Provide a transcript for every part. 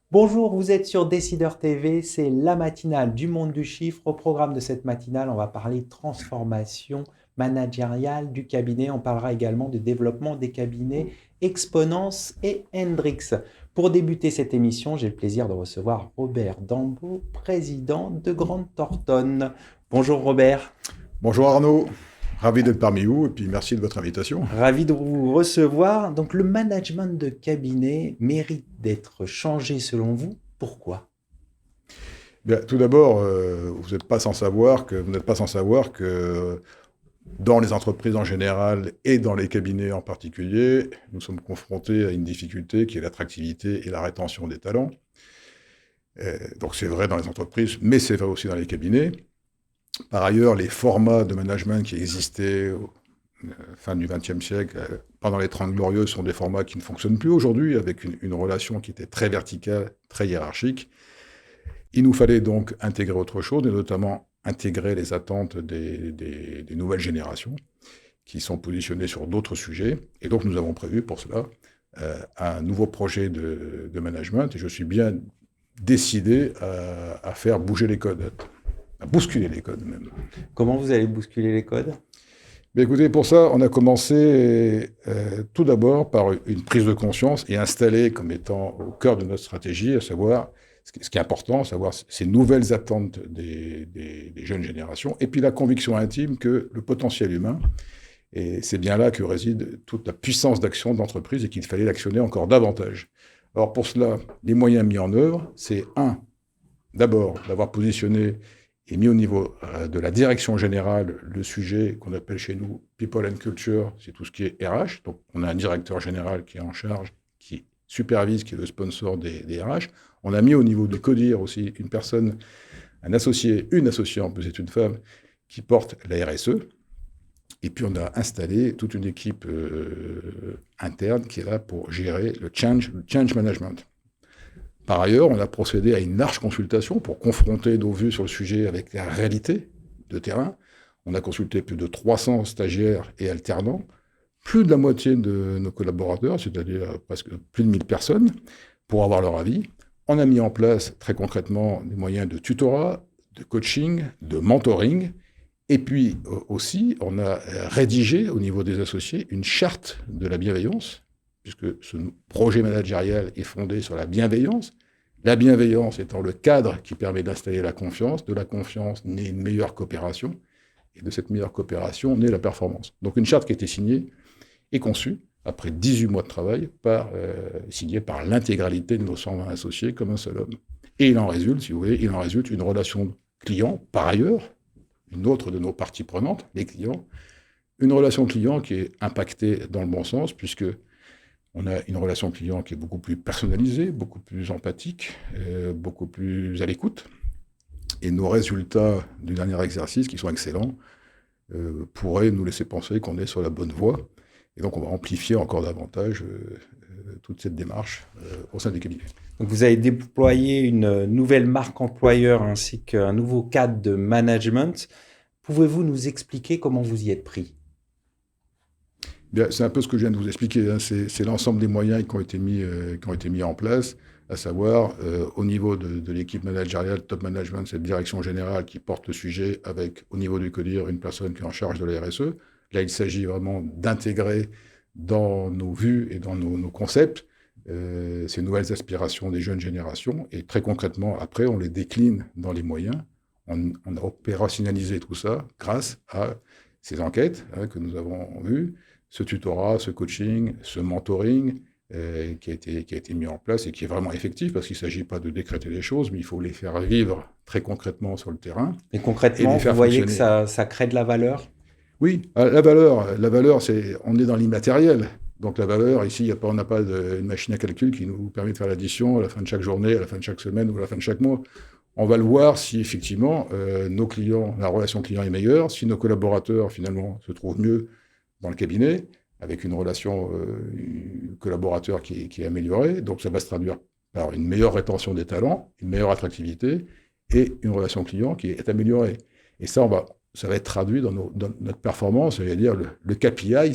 Bonjour, vous êtes sur Décideur TV, c'est la matinale du monde du chiffre. Au programme de cette matinale, on va parler transformation managériale du cabinet. On parlera également du développement des cabinets Exponence et Hendrix. Pour débuter cette émission, j'ai le plaisir de recevoir Robert Dambeau, président de Grande Thornton. Bonjour Robert. Bonjour Arnaud, ravi d'être parmi vous et puis merci de votre invitation. Ravi de vous recevoir. Donc, le management de cabinet mérite d'être changé selon vous. Pourquoi? Bien, tout d'abord, vous n'êtes pas sans savoir que dans les entreprises en général et dans les cabinets en particulier, nous sommes confrontés à une difficulté qui est l'attractivité et la rétention des talents. Donc c'est vrai dans les entreprises, mais c'est vrai aussi dans les cabinets. Par ailleurs, les formats de management qui existaient fin du XXe siècle, pendant les Trente Glorieuses, sont des formats qui ne fonctionnent plus aujourd'hui, avec une relation qui était très verticale, très hiérarchique. Il nous fallait donc intégrer autre chose, et notamment intégrer les attentes des nouvelles générations, qui sont positionnées sur d'autres sujets. Et donc nous avons prévu pour cela un nouveau projet de management, et je suis bien décidé à faire bouger les codes, à bousculer les codes même. Comment vous allez bousculer les codes? Mais écoutez, pour ça, on a commencé tout d'abord par une prise de conscience et installée comme étant au cœur de notre stratégie, à savoir ce qui est important, à savoir ces nouvelles attentes des jeunes générations, et puis la conviction intime que le potentiel humain, et c'est bien là que réside toute la puissance d'action de l'entreprise et qu'il fallait l'actionner encore davantage. Alors pour cela, les moyens mis en œuvre, c'est d'abord d'avoir positionné et mis au niveau de la direction générale le sujet qu'on appelle chez nous People and Culture, c'est tout ce qui est RH. Donc on a un directeur général qui est en charge, qui supervise, qui est le sponsor des RH. On a mis au niveau du CODIR aussi une personne, une associée, en plus c'est une femme, qui porte la RSE. Et puis on a installé toute une équipe interne qui est là pour gérer le change management. Par ailleurs, on a procédé à une large consultation pour confronter nos vues sur le sujet avec la réalité de terrain. On a consulté plus de 300 stagiaires et alternants, plus de la moitié de nos collaborateurs, c'est-à-dire presque plus de 1000 personnes, pour avoir leur avis. On a mis en place très concrètement des moyens de tutorat, de coaching, de mentoring. Et puis aussi, on a rédigé au niveau des associés une charte de la bienveillance, puisque ce projet managérial est fondé sur la bienveillance. La bienveillance étant le cadre qui permet d'installer la confiance. De la confiance naît une meilleure coopération. Et de cette meilleure coopération naît la performance. Donc une charte qui a été signée et conçue, après 18 mois de travail, signée par l'intégralité de nos 120 associés comme un seul homme. Et il en résulte, si vous voulez, une relation client, par ailleurs, une autre de nos parties prenantes, les clients, une relation client qui est impactée dans le bon sens, puisque on a une relation client qui est beaucoup plus personnalisée, beaucoup plus empathique, beaucoup plus à l'écoute. Et nos résultats du dernier exercice, qui sont excellents, pourraient nous laisser penser qu'on est sur la bonne voie. Et donc, on va amplifier encore davantage toute cette démarche au sein des cabinets. Donc, vous avez déployé une nouvelle marque employeur ainsi qu'un nouveau cadre de management. Pouvez-vous nous expliquer comment vous y êtes pris? Bien, c'est un peu ce que je viens de vous expliquer, hein. C'est l'ensemble des moyens qui ont été mis en place, à savoir au niveau de l'équipe managériale, top management, cette direction générale qui porte le sujet avec, au niveau du CODIR, une personne qui est en charge de la RSE. Là, il s'agit vraiment d'intégrer dans nos vues et dans nos concepts ces nouvelles aspirations des jeunes générations. Et très concrètement, après, on les décline dans les moyens. On a opérationnalisé tout ça grâce à ces enquêtes que nous avons vues, ce tutorat, ce coaching, ce mentoring qui a été mis en place et qui est vraiment effectif parce qu'il ne s'agit pas de décréter les choses, mais il faut les faire vivre très concrètement sur le terrain Et et concrètement, les vous faire voyez que fonctionner. ça crée de la valeur? Oui, la valeur, on est dans l'immatériel. Donc la valeur, ici, on n'a pas une machine à calcul qui nous permet de faire l'addition à la fin de chaque journée, à la fin de chaque semaine ou à la fin de chaque mois. On va le voir si effectivement nos clients, la relation client est meilleure, si nos collaborateurs finalement se trouvent mieux dans le cabinet, avec une relation collaborateur qui est améliorée. Donc ça va se traduire par une meilleure rétention des talents, une meilleure attractivité et une relation client qui est améliorée. Et ça va être traduit dans notre performance. C'est-à-dire le KPI,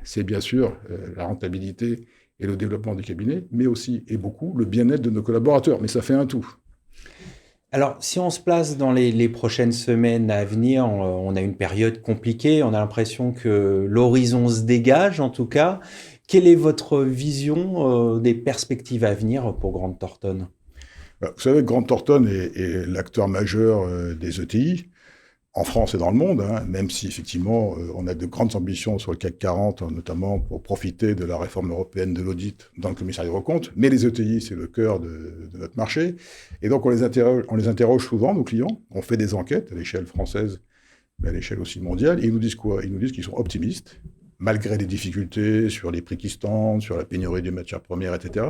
c'est bien sûr la rentabilité et le développement du cabinet, mais aussi, et beaucoup, le bien-être de nos collaborateurs. Mais ça fait un tout. Alors, si on se place dans les prochaines semaines à venir, on a une période compliquée, on a l'impression que l'horizon se dégage en tout cas. Quelle est votre vision des perspectives à venir pour Grant Thornton? Vous savez, Grant Thornton est l'acteur majeur des ETI, en France et dans le monde, hein, même si effectivement on a de grandes ambitions sur le CAC 40, notamment pour profiter de la réforme européenne de l'audit dans le commissariat aux comptes. Mais les ETI, c'est le cœur de notre marché. Et donc on les interroge souvent, nos clients. On fait des enquêtes à l'échelle française, mais à l'échelle aussi mondiale. Et ils nous disent quoi? Ils nous disent qu'ils sont optimistes, malgré les difficultés sur les prix qui se tendent, sur la pénurie des matières premières, etc.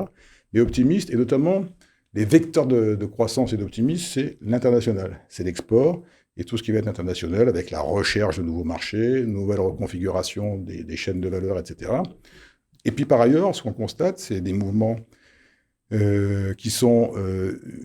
Mais optimistes, et notamment les vecteurs de croissance et d'optimisme, c'est l'international, c'est l'export. Et tout ce qui va être international, avec la recherche de nouveaux marchés, nouvelle reconfiguration des chaînes de valeur, etc. Et puis par ailleurs, ce qu'on constate, c'est des mouvements qui sont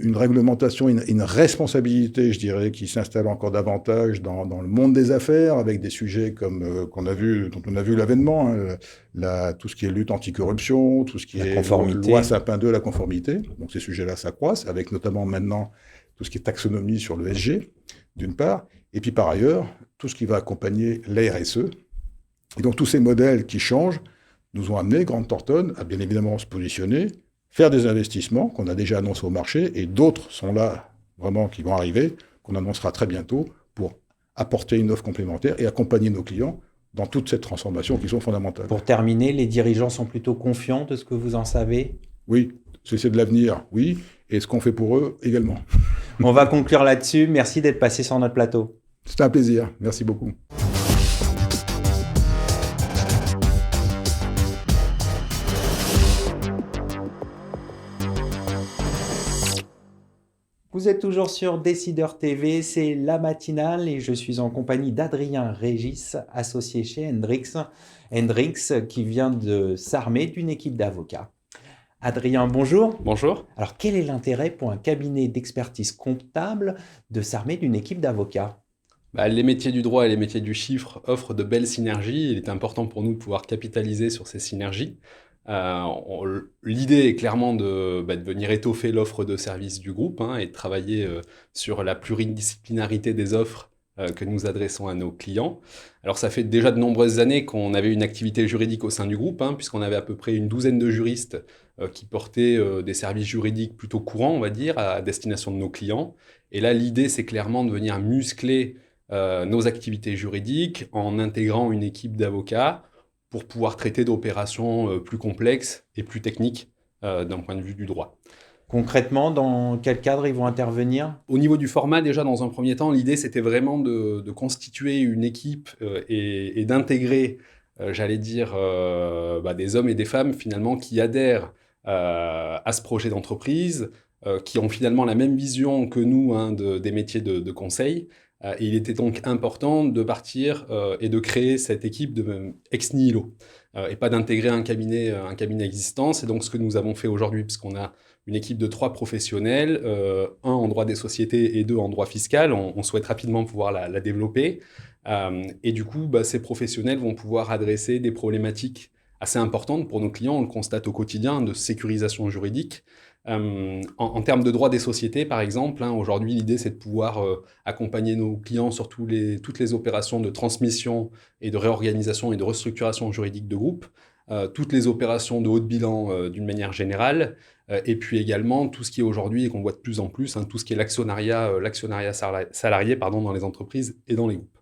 une réglementation, une responsabilité, je dirais, qui s'installe encore davantage dans le monde des affaires, avec des sujets comme dont on a vu l'avènement, hein, tout ce qui est lutte anticorruption, tout ce qui est loi Sapin 2, la conformité. Donc ces sujets-là s'accroissent, avec notamment maintenant tout ce qui est taxonomie sur le SG, d'une part, et puis par ailleurs, tout ce qui va accompagner la RSE. Et donc tous ces modèles qui changent nous ont amené, Grant Thornton, à bien évidemment se positionner, faire des investissements qu'on a déjà annoncés au marché, et d'autres sont là, vraiment, qui vont arriver, qu'on annoncera très bientôt, pour apporter une offre complémentaire et accompagner nos clients dans toute cette transformation qui sont fondamentales. Pour terminer, les dirigeants sont plutôt confiants de ce que vous en savez? Oui, c'est de l'avenir, oui, et ce qu'on fait pour eux également. On va conclure là-dessus. Merci d'être passé sur notre plateau. C'était un plaisir. Merci beaucoup. Vous êtes toujours sur Décideur TV, c'est la matinale et je suis en compagnie d'Adrien Régis, associé chez Hendrix. Hendrix qui vient de s'armer d'une équipe d'avocats. Adrien, bonjour. Bonjour. Alors, quel est l'intérêt pour un cabinet d'expertise comptable de s'armer d'une équipe d'avocats? Les métiers du droit et les métiers du chiffre offrent de belles synergies. Il est important pour nous de pouvoir capitaliser sur ces synergies. L'idée est clairement de venir étoffer l'offre de services du groupe et de travailler sur la pluridisciplinarité des offres que nous adressons à nos clients. Alors ça fait déjà de nombreuses années qu'on avait une activité juridique au sein du groupe, puisqu'on avait à peu près une douzaine de juristes qui portaient des services juridiques plutôt courants, on va dire, à destination de nos clients. Et là, l'idée, c'est clairement de venir muscler nos activités juridiques en intégrant une équipe d'avocats pour pouvoir traiter d'opérations plus complexes et plus techniques d'un point de vue du droit. Concrètement, dans quel cadre ils vont intervenir? Au niveau du format, déjà, dans un premier temps, l'idée, c'était vraiment de constituer une équipe et d'intégrer, j'allais dire, des hommes et des femmes, finalement, qui adhèrent à ce projet d'entreprise, qui ont finalement la même vision que nous des métiers de conseil. Et il était donc important de partir et de créer cette équipe ex nihilo et pas d'intégrer un cabinet existant. C'est donc ce que nous avons fait aujourd'hui, puisqu'on a une équipe de 3 professionnels, un en droit des sociétés et 2 en droit fiscal. On souhaite rapidement pouvoir la développer. Et du coup, ces professionnels vont pouvoir adresser des problématiques assez importantes pour nos clients. On le constate au quotidien, de sécurisation juridique. En termes de droit des sociétés, par exemple, aujourd'hui, l'idée, c'est de pouvoir accompagner nos clients sur toutes les opérations de transmission et de réorganisation et de restructuration juridique de groupe, toutes les opérations de haut de bilan d'une manière générale, et puis également tout ce qui est aujourd'hui, et qu'on voit de plus en plus, tout ce qui est l'actionnariat salarié dans les entreprises et dans les groupes.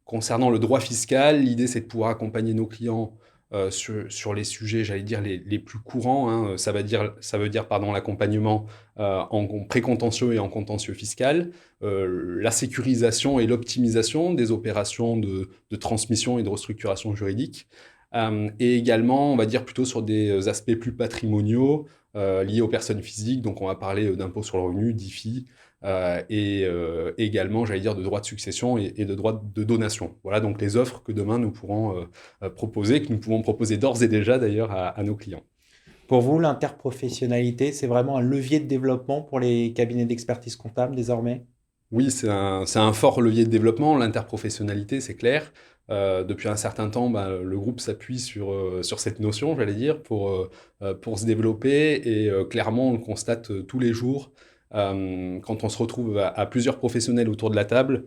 Concernant le droit fiscal, l'idée, c'est de pouvoir accompagner nos clients sur les sujets, j'allais dire, les plus courants. Ça veut dire l'accompagnement en précontentieux et en contentieux fiscal, la sécurisation et l'optimisation des opérations de transmission et de restructuration juridique, et également, on va dire, plutôt sur des aspects plus patrimoniaux liés aux personnes physiques. Donc, on va parler d'impôt sur le revenu, d'IFI, et également, j'allais dire, de droit de succession et de droit de donation. Voilà donc les offres que demain nous pourrons proposer, que nous pouvons proposer d'ores et déjà d'ailleurs à nos clients. Pour vous, l'interprofessionnalité, c'est vraiment un levier de développement pour les cabinets d'expertise comptable désormais? Oui, c'est un fort levier de développement. L'interprofessionnalité, c'est clair. Depuis un certain temps, le groupe s'appuie sur cette notion, j'allais dire, pour se développer. Et clairement, on le constate tous les jours. Quand on se retrouve à plusieurs professionnels autour de la table,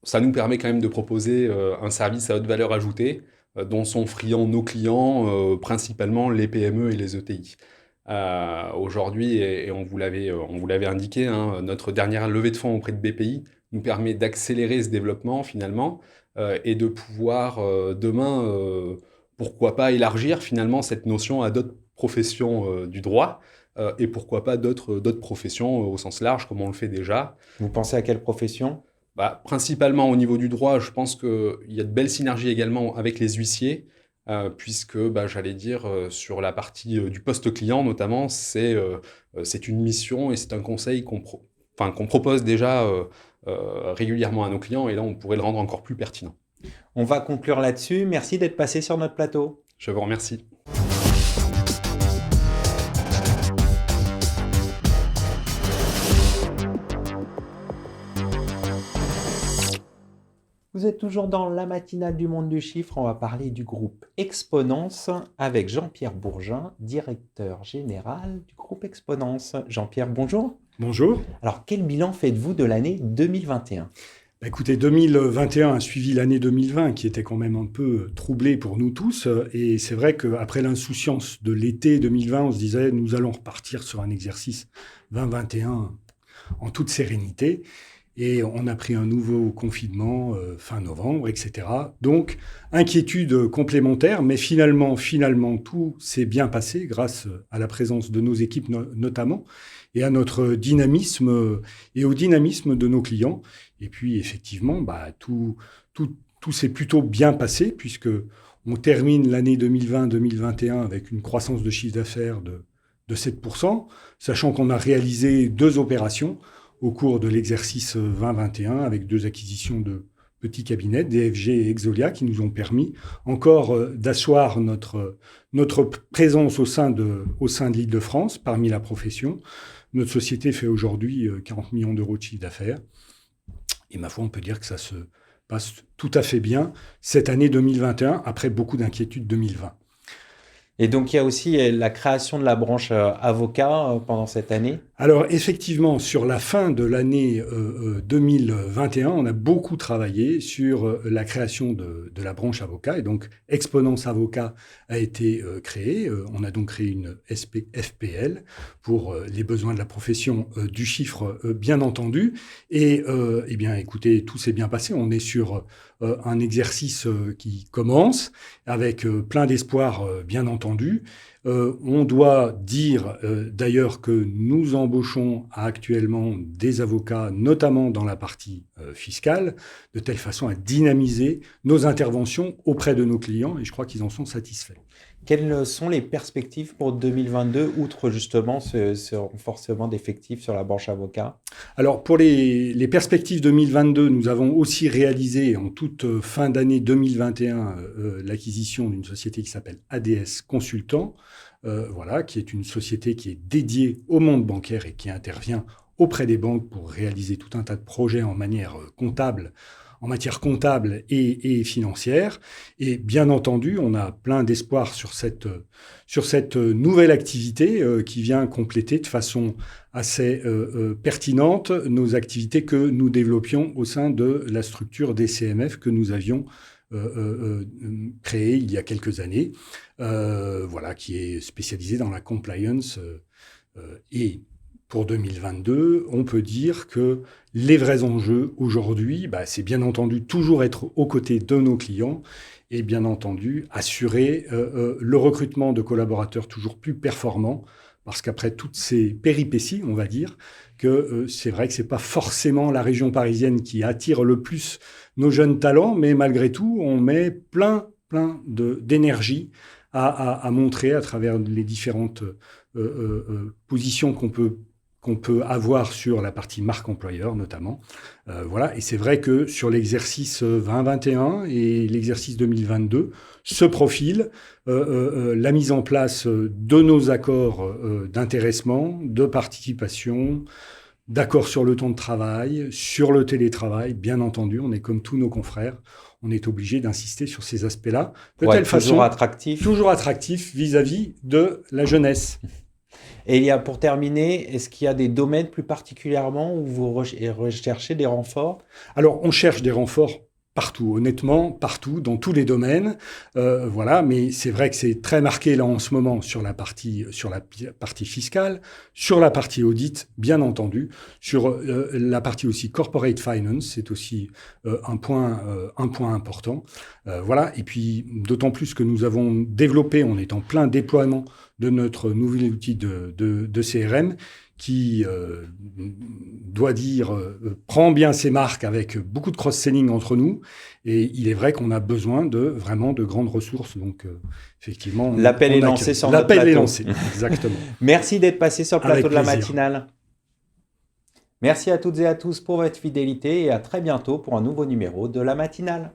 ça nous permet quand même de proposer un service à haute valeur ajoutée, dont sont friands nos clients, principalement les PME et les ETI. Aujourd'hui, et on vous l'avait indiqué, hein, notre dernière levée de fonds auprès de BPI nous permet d'accélérer ce développement finalement, et de pouvoir demain, pourquoi pas élargir finalement cette notion à d'autres professions du droit, et pourquoi pas d'autres professions au sens large, comme on le fait déjà. Vous pensez à quelle profession? Principalement au niveau du droit, je pense qu'il y a de belles synergies également avec les huissiers, puisque j'allais dire sur la partie du poste client notamment, c'est une mission et c'est un conseil qu'on propose déjà régulièrement à nos clients, et là on pourrait le rendre encore plus pertinent. On va conclure là-dessus. Merci d'être passé sur notre plateau. Je vous remercie. Vous êtes toujours dans la matinale du monde du chiffre. On va parler du groupe Exponence avec Jean-Pierre Bourgin, directeur général du groupe Exponence. Jean-Pierre, bonjour. Bonjour. Alors, quel bilan faites-vous de l'année 2021? Écoutez, 2021 a suivi l'année 2020 qui était quand même un peu troublée pour nous tous. Et c'est vrai qu'après l'insouciance de l'été 2020, on se disait nous allons repartir sur un exercice 2021 en toute sérénité. Et on a pris un nouveau confinement fin novembre, etc. Donc, inquiétude complémentaire, mais finalement, tout s'est bien passé grâce à la présence de nos équipes notamment, et à notre dynamisme et au dynamisme de nos clients. Et puis, effectivement, tout s'est plutôt bien passé, puisque on termine l'année 2020-2021 avec une croissance de chiffre d'affaires de 7%, sachant qu'on a réalisé 2 opérations au cours de l'exercice 2021, avec 2 acquisitions de petits cabinets, DFG et Exolia, qui nous ont permis encore d'asseoir notre présence au sein de l'Île-de-France, parmi la profession. Notre société fait aujourd'hui 40 millions d'euros de chiffre d'affaires. Et ma foi, on peut dire que ça se passe tout à fait bien cette année 2021, après beaucoup d'inquiétudes 2020. Et donc, il y a aussi la création de la branche avocat pendant cette année. Alors, effectivement, sur la fin de l'année 2021, on a beaucoup travaillé sur la création de la branche avocat. Et donc, Exponence Avocat a été créée. On a donc créé une SPFPL pour les besoins de la profession du chiffre, bien entendu. Et eh bien, écoutez, tout s'est bien passé. On est sur un exercice qui commence avec plein d'espoir, bien entendu. On doit dire d'ailleurs que nous embauchons actuellement des avocats, notamment dans la partie fiscale, de telle façon à dynamiser nos interventions auprès de nos clients, et je crois qu'ils en sont satisfaits. Quelles sont les perspectives pour 2022, outre justement ce renforcement d'effectifs sur la branche avocat? Alors, pour les perspectives 2022, nous avons aussi réalisé en toute fin d'année 2021 l'acquisition d'une société qui s'appelle ADS Consultants, qui est une société qui est dédiée au monde bancaire et qui intervient auprès des banques pour réaliser tout un tas de projets en matière comptable et financière. Et bien entendu, on a plein d'espoir sur cette nouvelle activité qui vient compléter de façon assez pertinente nos activités que nous développions au sein de la structure des CMF que nous avions créée il y a quelques années, qui est spécialisée dans la compliance et pour 2022, on peut dire que les vrais enjeux aujourd'hui, c'est bien entendu toujours être aux côtés de nos clients et bien entendu assurer le recrutement de collaborateurs toujours plus performants, parce qu'après toutes ces péripéties, on va dire que c'est vrai que c'est pas forcément la région parisienne qui attire le plus nos jeunes talents, mais malgré tout, on met plein d'énergie à montrer à travers les différentes positions qu'on peut avoir sur la partie marque employeur notamment. Et c'est vrai que sur l'exercice 2021 et l'exercice 2022 se profile la mise en place de nos accords d'intéressement, de participation, d'accords sur le temps de travail, sur le télétravail. Bien entendu, on est comme tous nos confrères. on est obligé d'insister sur ces aspects-là, de Pour telle être façon toujours attractif. toujours attractif vis-à-vis de la jeunesse. Et pour terminer, est-ce qu'il y a des domaines plus particulièrement où vous recherchez des renforts? Alors, on cherche des renforts partout, honnêtement, partout, dans tous les domaines. Voilà, mais c'est vrai que c'est très marqué là en ce moment sur la partie fiscale, sur la partie audit, bien entendu, sur la partie aussi corporate finance, c'est aussi un point important. Voilà, et puis d'autant plus que nous avons développé, on est en plein déploiement de notre nouvel outil de CRM, qui doit dire prend bien ses marques avec beaucoup de cross-selling entre nous. Et il est vrai qu'on a besoin vraiment de grandes ressources. Donc, effectivement, l'appel est lancé sur notre plateau. L'appel est plateau. lancé, exactement. Merci d'être passé sur le plateau Avec de la plaisir. matinale. Merci à toutes et à tous pour votre fidélité et à très bientôt pour un nouveau numéro de la matinale.